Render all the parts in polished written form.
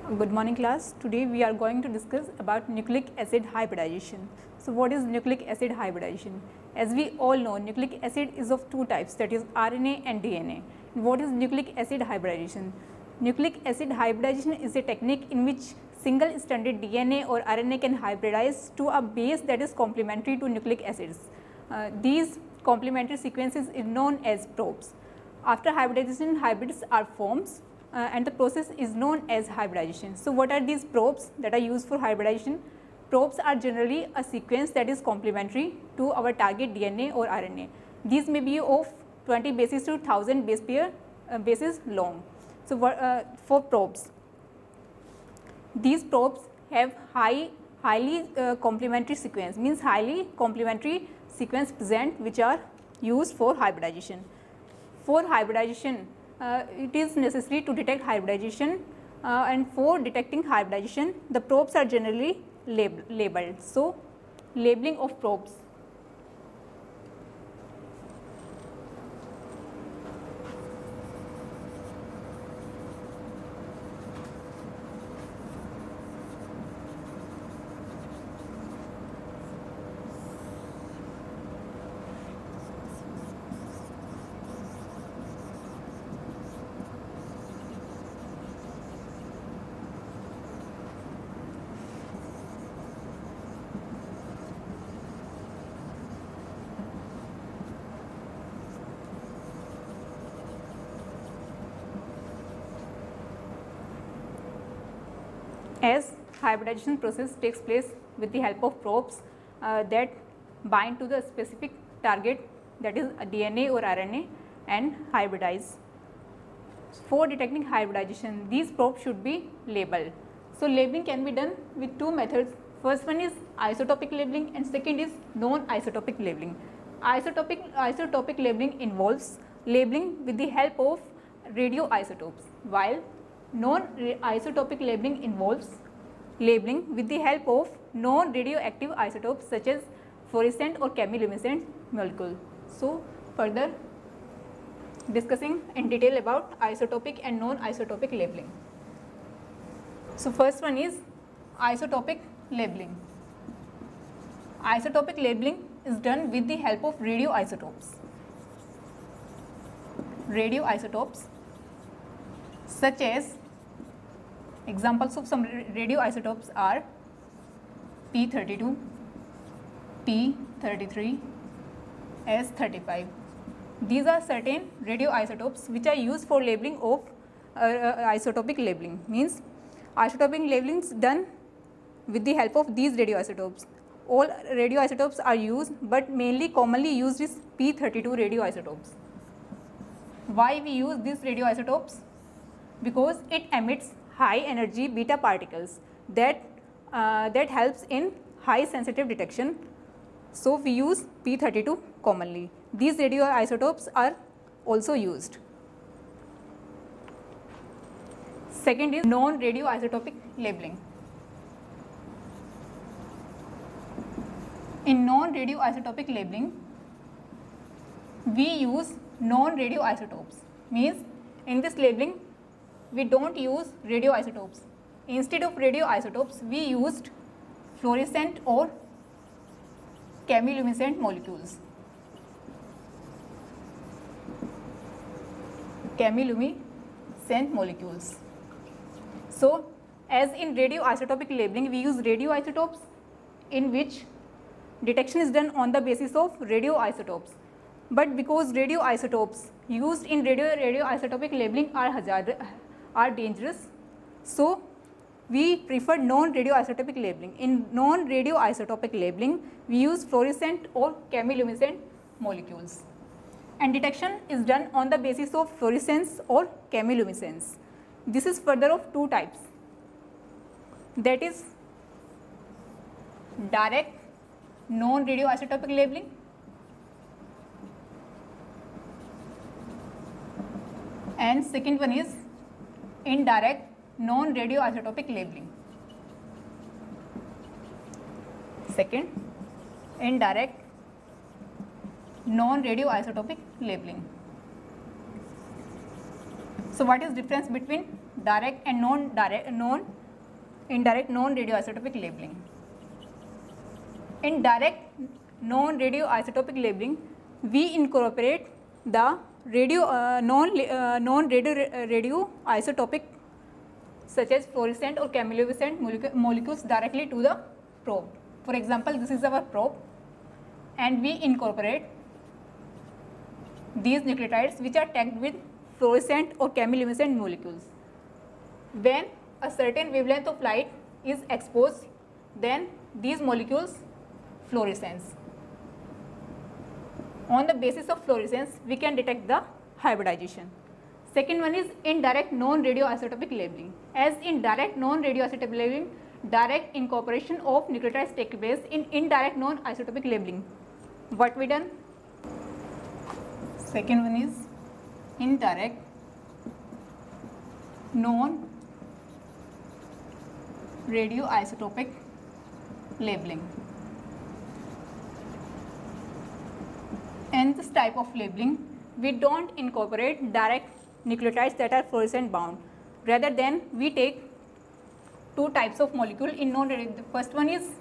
Good morning class. Today we are going to discuss about nucleic acid hybridization. So what is nucleic acid hybridization? As we all know, nucleic acid is of two types, that is RNA and DNA. What is nucleic acid hybridization? Nucleic acid hybridization is a technique in which single stranded DNA or RNA can hybridize to a base that is complementary to nucleic acids. These complementary sequences is known as probes. After hybridization, hybrids are formed. And the process is known as hybridization. So what are these probes that are used for hybridization? Probes are generally a sequence that is complementary to our target DNA or RNA. These may be of 20 bases to 1000 base pair bases long. So for probes, these probes have highly complementary sequence, means highly complementary sequence present, which are used for hybridization. For hybridization, it is necessary to detect hybridization, and for detecting hybridization the probes are generally labeled. So labeling of probes. As hybridization process takes place with the help of probes that bind to the specific target, that is DNA or RNA, and hybridize. For detecting hybridization, these probes should be labeled. So labeling can be done with two methods. First one is isotopic labeling and second is non-isotopic labeling. Isotopic labeling involves labeling with the help of radioisotopes, while non-isotopic labeling involves labeling with the help of non-radioactive isotopes such as fluorescent or chemiluminescent molecule. So further discussing in detail about isotopic and non-isotopic labeling. So first one is isotopic labeling. Isotopic labeling is done with the help of radioisotopes. Radioisotopes such as, examples of some radioisotopes are P32, P33, S35. These are certain radioisotopes which are used for labeling of isotopic labeling. Means isotopic labeling is done with the help of these radioisotopes. All radioisotopes are used, but mainly commonly used is P32 radioisotopes. Why we use these radioisotopes? Because it emits high energy beta particles that helps in high sensitive detection. So we use P32 commonly. These radioisotopes are also used. Second is non-radioisotopic labeling. In non-radioisotopic labeling, we use non-radioisotopes. Means in this labeling we don't use radioisotopes. Instead of radioisotopes, we used fluorescent or chemiluminescent molecules. Chemiluminescent molecules. So as in radioisotopic labeling, we use radioisotopes in which detection is done on the basis of radioisotopes. But because radioisotopes used in radioisotopic labeling are dangerous, so we prefer non-radioisotopic labeling. In non-radioisotopic labeling, we use fluorescent or chemiluminescent molecules, and detection is done on the basis of fluorescence or chemiluminescence. This is further of two types, that is direct non-radioisotopic labeling and second one is indirect non-radioisotopic labeling. Second, indirect non-radioisotopic labeling. So what is difference between direct and indirect non-radioisotopic labeling? In direct non-radioisotopic labeling, we incorporate the non-radioisotopic such as fluorescent or chemiluminescent molecules directly to the probe. For example, this is our probe, and we incorporate these nucleotides which are tagged with fluorescent or chemiluminescent molecules. When a certain wavelength of light is exposed, then these molecules fluorescence. On the basis of fluorescence, we can detect the hybridization. Second one is indirect non-radioisotopic labeling. As in direct non-radioisotopic labeling, direct incorporation of nucleotides take place. In indirect non-isotopic labeling, what we done? Second one is indirect non-radioisotopic labeling. In this type of labeling, we don't incorporate direct nucleotides that are fluorescent bound. Rather than we take two types of molecule in non-radio. The first one is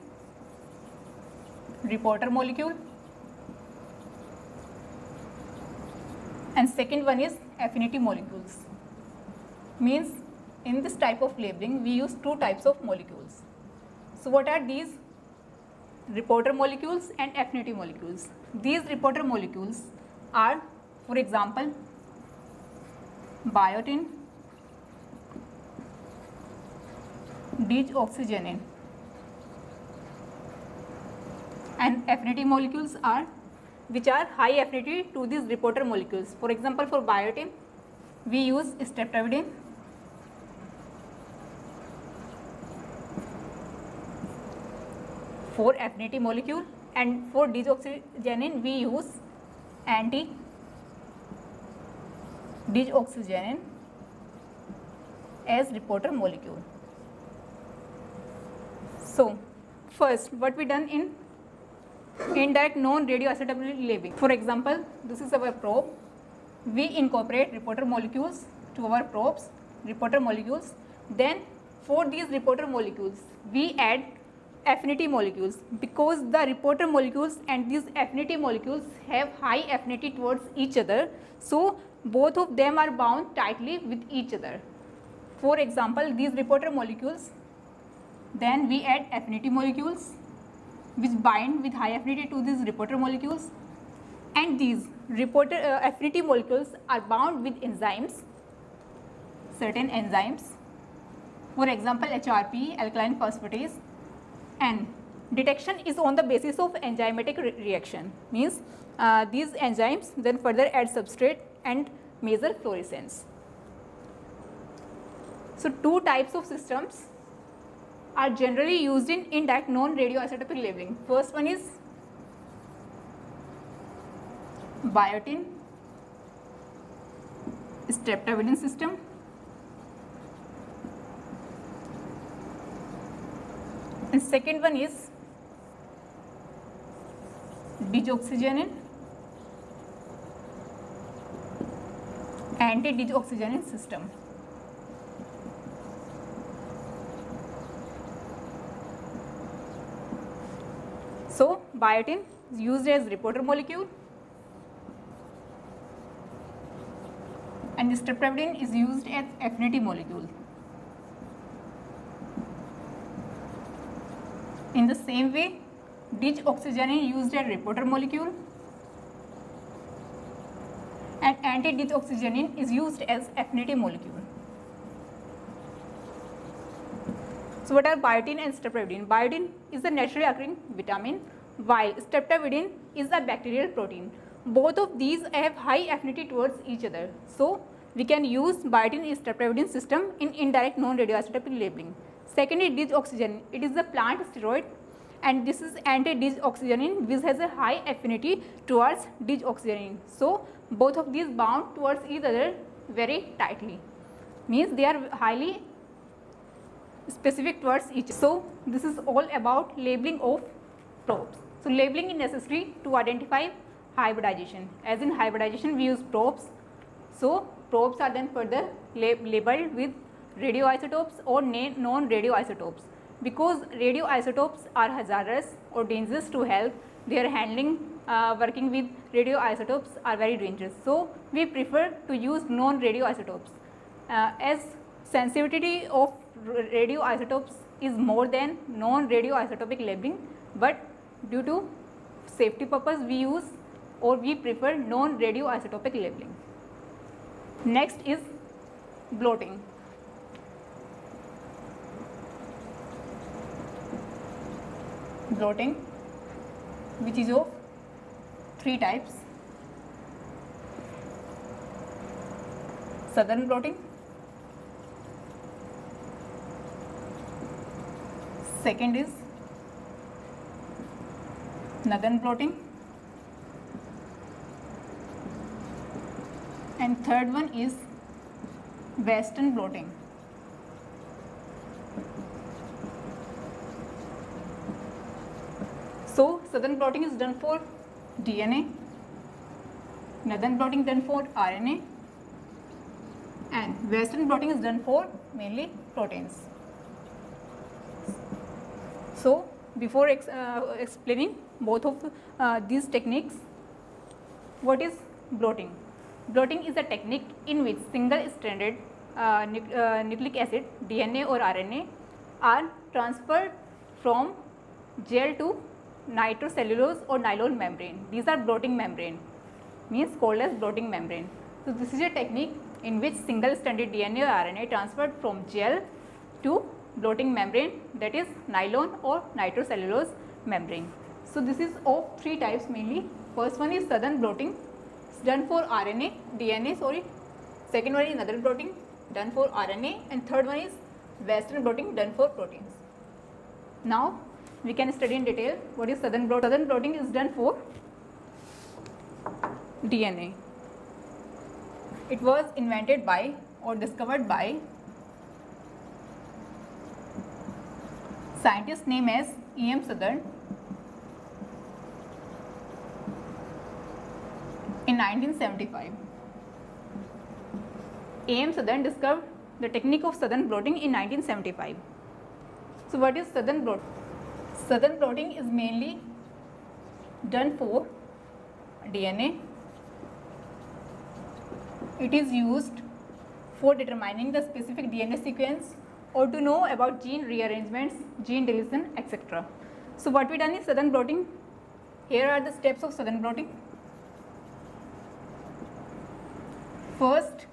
reporter molecule, and second one is affinity molecules. Means in this type of labeling, we use two types of molecules. So what are these? Reporter molecules and affinity molecules. These reporter molecules are, for example, biotin, deoxygenin, and affinity molecules are which are high affinity to these reporter molecules. For example, for biotin, we use streptavidin, for affinity molecule, and for deoxygenin we use anti-deoxygenin as reporter molecule. So first, what we done in indirect non-radioisotopic labeling. For example, this is our probe. We incorporate reporter molecules to our probes, reporter molecules. Then for these reporter molecules, we add affinity molecules, because the reporter molecules and these affinity molecules have high affinity towards each other. So both of them are bound tightly with each other. For example, these reporter molecules, then we add affinity molecules which bind with high affinity to these reporter molecules, and these reporter affinity molecules are bound with enzymes, certain enzymes, for example HRP, alkaline phosphatase, and detection is on the basis of enzymatic reaction. Means these enzymes then further add substrate and measure fluorescence. So two types of systems are generally used in indirect non-radioisotopic labeling. First one is biotin streptavidin system, and second one is deoxygenin anti-deoxygenin system. So biotin is used as reporter molecule and streptavidin is used as affinity molecule. In the same way, deoxygenin used as reporter molecule and anti-deoxygenin is used as affinity molecule. So what are biotin and streptavidin? Biotin is a naturally occurring vitamin, while streptavidin is a bacterial protein. Both of these have high affinity towards each other. So we can use biotin and streptavidin system in indirect non-radioisotopic labeling. Second is deoxygenin. It is a plant steroid, and this is anti-deoxygenin which has a high affinity towards deoxygenin. So both of these bound towards each other very tightly. Means they are highly specific towards each. So this is all about labeling of probes. So labeling is necessary to identify hybridization. As in hybridization we use probes. So probes are then further labeled with radioisotopes or non-radioisotopes. Because radioisotopes are hazardous or dangerous to health, their handling working with radioisotopes are very dangerous. So we prefer to use non-radioisotopes. As sensitivity of radioisotopes is more than non-radioisotopic labeling, but due to safety purpose we use or we prefer non-radioisotopic labeling. Next is bloating. Bloating, which is of 3 types: southern bloating, second is northern bloating, and third one is western bloating. So southern bloating is done for DNA, northern bloating done for RNA, and western bloating is done for mainly proteins. So before explaining both of these techniques, what is bloating? Bloating is a technique in which single-stranded nucleic acid, DNA or RNA, are transferred from gel to nitrocellulose or nylon membrane. These are bloating membrane, means called as bloating membrane. So this is a technique in which single-stranded DNA or RNA transferred from gel to bloating membrane, that is nylon or nitrocellulose membrane. So this is of 3 types mainly. First one is southern bloating, it's done for RNA, DNA sorry. Second one is northern bloating, done for RNA, and third one is western bloating, done for proteins. Now we can study in detail what is southern bloating. Southern bloating is done for DNA. It was invented by or discovered by scientist named as E.M. Southern in 1975. E.M. Southern discovered the technique of southern bloating in 1975. So what is southern bloating? Southern bloating is mainly done for DNA. It is used for determining the specific DNA sequence or to know about gene rearrangements, gene deletion, etc. So what we done is southern bloating. Here are the steps of southern bloating. First,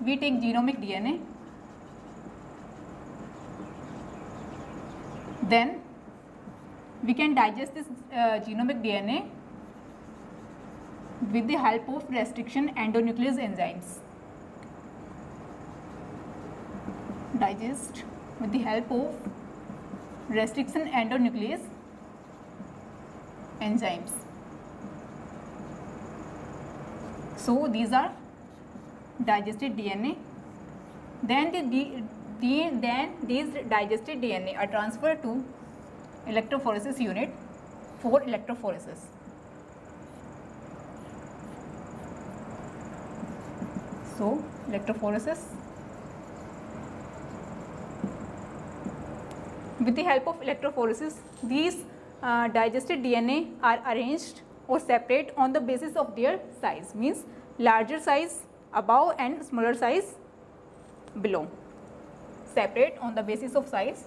we take genomic DNA. Then we can digest this genomic DNA with the help of restriction endonuclease enzymes. Digest with the help of restriction endonuclease enzymes. So these are digested DNA. Then these digested DNA are transferred to electrophoresis unit for electrophoresis. So electrophoresis. With the help of electrophoresis, these digested DNA are arranged or separate on the basis of their size, means larger size above and smaller size below. Separate on the basis of size.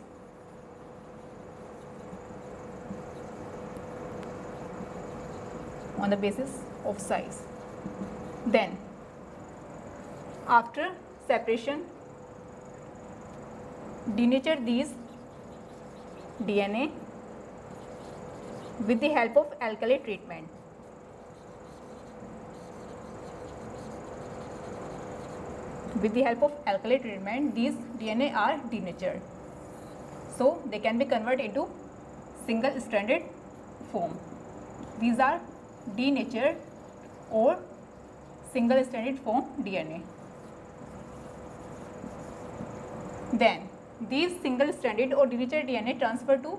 On the basis of size. Then after separation, denature these DNA with the help of alkali treatment. With the help of alkali treatment, these DNA are denatured. So they can be converted into single stranded form. These are denatured or single stranded form DNA. Then these single stranded or denatured DNA transfer to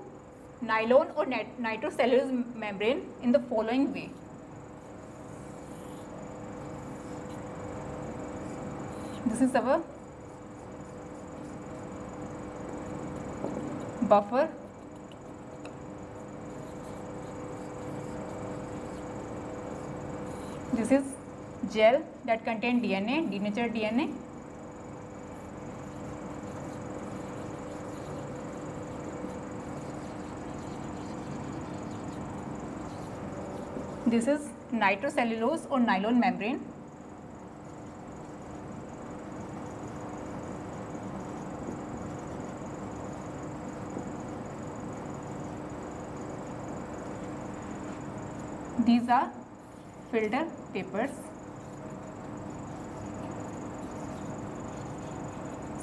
nylon or nitrocellulose membrane in the following way. This is our buffer. This is gel that contain DNA, denatured DNA. This is nitrocellulose or nylon membrane. These are filter papers.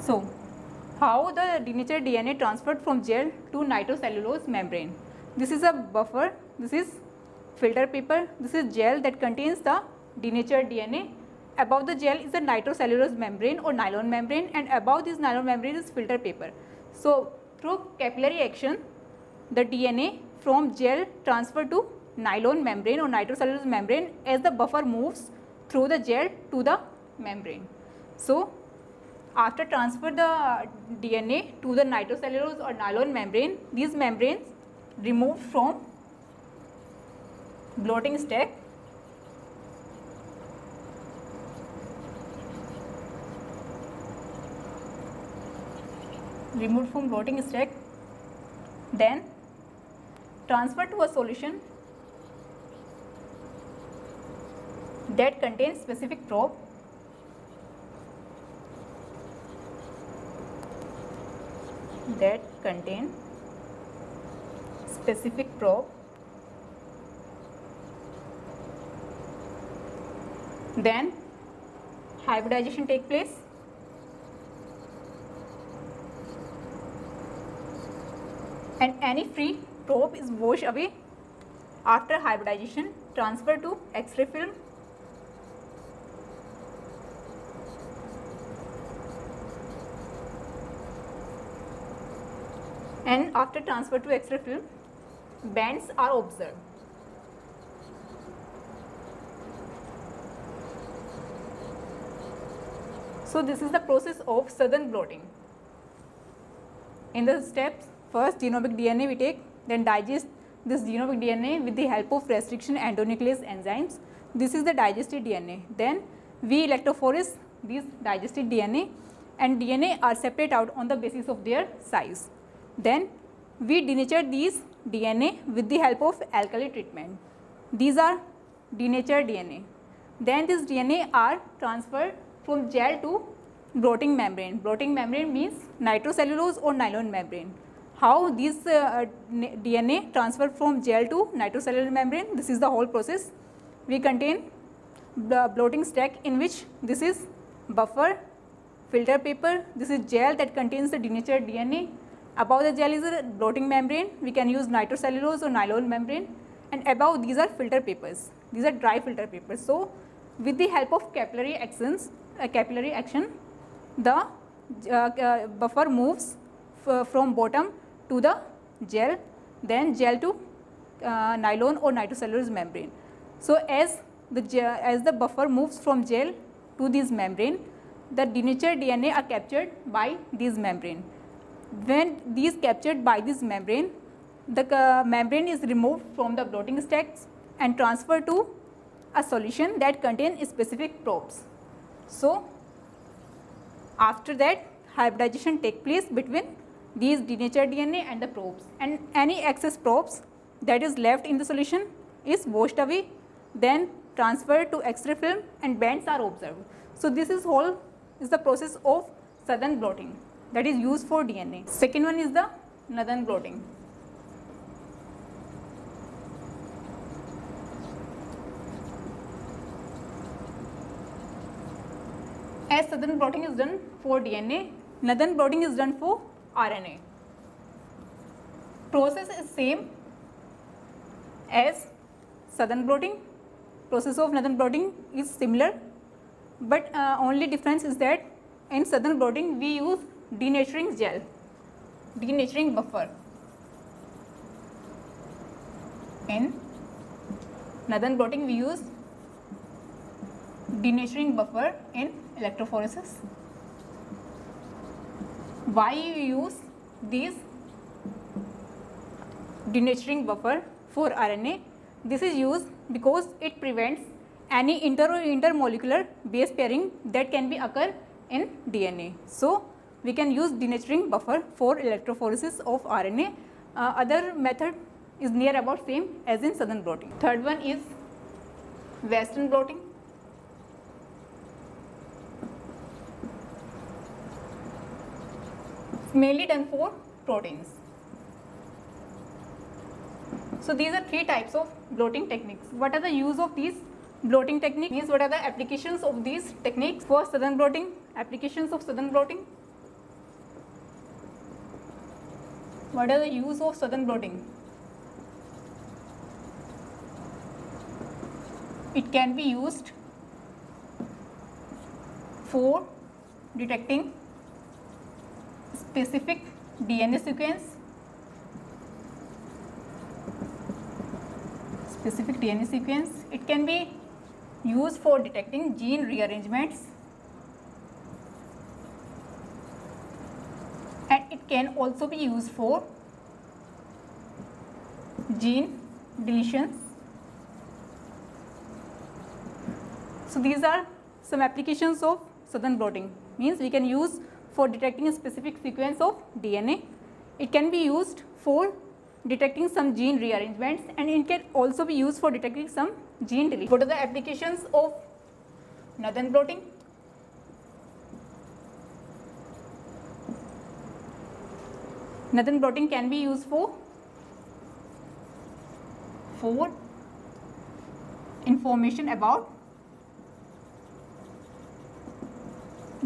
So, how the denatured DNA transferred from gel to nitrocellulose membrane? This is a buffer, this is filter paper, this is gel that contains the denatured DNA. Above the gel is a nitrocellulose membrane or nylon membrane, and above this nylon membrane is filter paper. So, through capillary action, the DNA from gel transferred to nylon membrane or nitrocellulose membrane as the buffer moves through the gel to the membrane. So, after transfer the DNA to the nitrocellulose or nylon membrane, these membranes removed from blotting stack. Removed from blotting stack, then transferred to a solution that contains specific probe. That contain specific probe. Then hybridization take place. And any free probe is washed away after hybridization, transferred to X-ray film. And after transfer to X-ray film, bands are observed. So, this is the process of southern blotting. In the steps, first genomic DNA we take, then digest this genomic DNA with the help of restriction endonuclease enzymes. This is the digested DNA. Then we electrophorese these digested DNA, and DNA are separated out on the basis of their size. Then we denature these DNA with the help of alkali treatment. These are denatured DNA. Then this DNA are transferred from gel to blotting membrane. Blotting membrane means nitrocellulose or nylon membrane. How this DNA transferred from gel to nitrocellulose membrane? This is the whole process. We contain the blotting stack in which this is buffer, filter paper, this is gel that contains the denatured DNA. Above the gel is a blotting membrane, we can use nitrocellulose or nylon membrane, and above these are filter papers, these are dry filter papers. So, with the help of capillary action, the buffer moves from bottom to the gel, then gel to nylon or nitrocellulose membrane. So, as the buffer moves from gel to this membrane, the denatured DNA are captured by this membrane. When these captured by this membrane, the membrane is removed from the blotting stacks and transferred to a solution that contains specific probes. So, after that hybridization takes place between these denatured DNA and the probes, and any excess probes that is left in the solution is washed away, then transferred to X-ray film, and bands are observed. So, this is whole is the process of southern blotting that is used for DNA. Second one is the northern blotting. As southern blotting is done for DNA, northern blotting is done for RNA. Process is same as southern blotting. Process of northern blotting is similar, but only difference is that in southern blotting we use denaturing gel, denaturing buffer. In northern blotting we use denaturing buffer in electrophoresis. Why you use these denaturing buffer for RNA? This is used because it prevents any inter or intermolecular base pairing that can be occur in DNA. So, we can use denaturing buffer for electrophoresis of RNA. Other method is near about same as in southern blotting. Third one is western blotting. Mainly done for proteins. So these are three types of blotting techniques. What are the use of these blotting techniques? Means what are the applications of these techniques for southern blotting? Applications of southern blotting. What are the use of southern blotting? It can be used for detecting specific DNA sequence, It can be used for detecting gene rearrangements, and it can also be used for gene deletions. So these are some applications of southern blotting. Means we can use for detecting a specific sequence of DNA. It can be used for detecting some gene rearrangements, and it can also be used for detecting some gene deletion. What are the applications of northern blotting? Northern blotting can be used for information about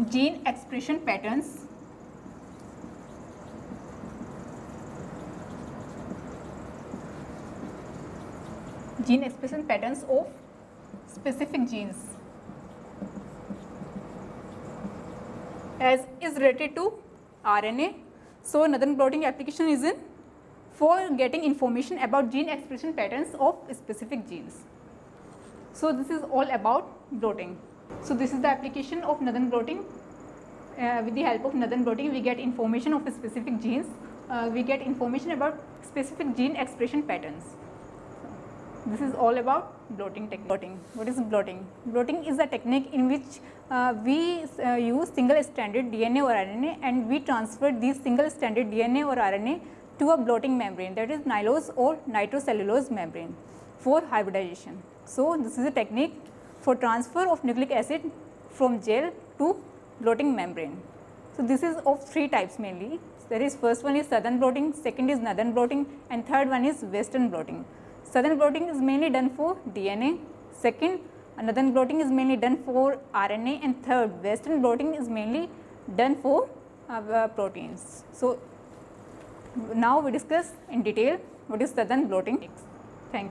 gene expression patterns, of specific genes as is related to RNA. So northern blotting application is in for getting information about gene expression patterns of specific genes. So this is all about blotting. So this is the application of northern blotting. With the help of northern blotting, we get information of specific genes. We get information about specific gene expression patterns. This is all about blotting technique. What is blotting? Blotting is a technique in which we use single stranded DNA or RNA, and we transfer these single stranded DNA or RNA to a blotting membrane, that is nylose or nitrocellulose membrane, for hybridization. So this is a technique for transfer of nucleic acid from gel to blotting membrane. So this is of three types mainly. There is first one is southern blotting, second is northern blotting, and third one is western blotting. Southern blotting is mainly done for DNA, second northern blotting is mainly done for RNA, and third western blotting is mainly done for proteins. So now we discuss in detail what is southern blotting.